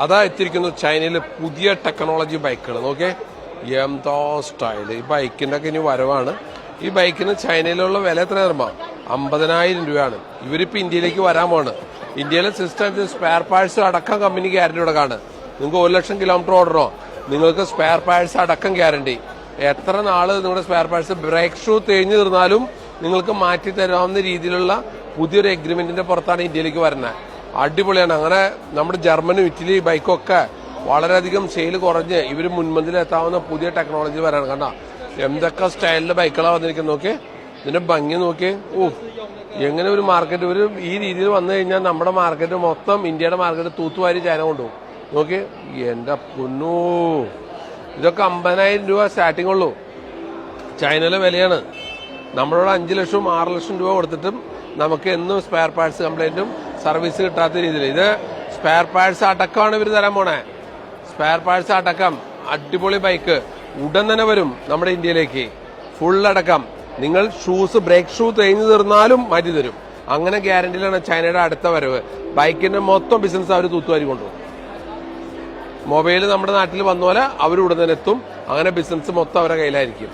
അതാ എത്തിയിരിക്കുന്നു ചൈനയിൽ പുതിയ ടെക്നോളജി ബൈക്കുകൾ. നോക്കേ, എന്താ സ്റ്റൈല്. ഈ ബൈക്കിന്റെ ഒക്കെ ഇനി വരവാണ്. ഈ ബൈക്കിന് ചൈനയിലുള്ള വില എത്ര തരുമ്പോ 50,000 രൂപയാണ്. ഇവരിപ്പോ ഇന്ത്യയിലേക്ക് വരാൻ പോണ്. ഇന്ത്യയിലെ സിസ്റ്റം സ്പെയർ പാർട്സ് അടക്കം കമ്പനി ഗ്യാരണ്ടി കൊടുക്കാണ്. നിങ്ങൾക്ക് 1,00,000 കിലോമീറ്റർ ഓടണോ, നിങ്ങൾക്ക് സ്പെയർ പാർട്സ് അടക്കം ഗ്യാരണ്ടി. എത്ര നാള് നിങ്ങളുടെ സ്പെയർ പാർട്സ് ബ്രേക്ക് ഷൂ തേഞ്ഞു തീർന്നാലും നിങ്ങൾക്ക് മാറ്റി തരാവുന്ന രീതിയിലുള്ള പുതിയൊരു എഗ്രിമെന്റിന്റെ പുറത്താണ് ഇന്ത്യയിലേക്ക് വരുന്നത്. അടിപൊളിയാണ്. അങ്ങനെ നമ്മുടെ ജർമ്മനും ഇറ്റലി ബൈക്കൊക്കെ വളരെയധികം സെയിൽ കുറഞ്ഞ് ഇവർ മുൻപന്തിലെത്താവുന്ന പുതിയ ടെക്നോളജി വരാണ്. കണ്ട എന്തൊക്കെ സ്റ്റൈലിന്റെ ബൈക്കുകളാണ് വന്നിരിക്കുന്നത്. നോക്കിയേ, ഇതിന്റെ ഭംഗി നോക്കിയേ. എങ്ങനെ ഒരു മാർക്കറ്റ് ഒരു ഈ രീതിയിൽ വന്നു കഴിഞ്ഞാൽ നമ്മുടെ മാർക്കറ്റ് മൊത്തം ഇന്ത്യയുടെ മാർക്കറ്റ് തൂത്തുവാരി ചൈന കൊണ്ടുപോകും. നോക്കി, എന്റെ പൊന്നൂ, ഇതൊക്കെ 50,000 രൂപ സ്റ്റാർട്ടിംഗ് ഉള്ളൂ. ചൈനയിലെ വിലയാണ്. നമ്മളോട് 5 ലക്ഷം 6 ലക്ഷം രൂപ കൊടുത്തിട്ടും നമുക്ക് എന്നും സ്പെയർ പാർട്സ് കംപ്ലൈന്റും സർവീസ് കിട്ടാത്ത രീതിയിൽ. ഇത് സ്പെയർ പാർട്സ് അടക്കമാണ് ഇവർ തരാൻ പോണേ. സ്പെയർ പാർട്സ് അടക്കം അടിപൊളി ബൈക്ക് ഉടൻ തന്നെ വരും നമ്മുടെ ഇന്ത്യയിലേക്ക്. ഫുൾ അടക്കം നിങ്ങൾ ഷൂസ് ബ്രേക്ക് ഷൂ തേഞ്ഞു തീർന്നാലും മാറ്റി തരും. അങ്ങനെ ഗ്യാരണ്ടിയിലാണ് ചൈനയുടെ അടുത്ത വരവ്. ബൈക്കിന്റെ മൊത്തം ബിസിനസ് അവർ തൂത്തുവാരി കൊണ്ടുപോകും. മൊബൈൽ നമ്മുടെ നാട്ടിൽ വന്ന പോലെ അവർ ഉടൻ തന്നെ എത്തും. അങ്ങനെ ബിസിനസ് മൊത്തം അവരുടെ കയ്യിലായിരിക്കും.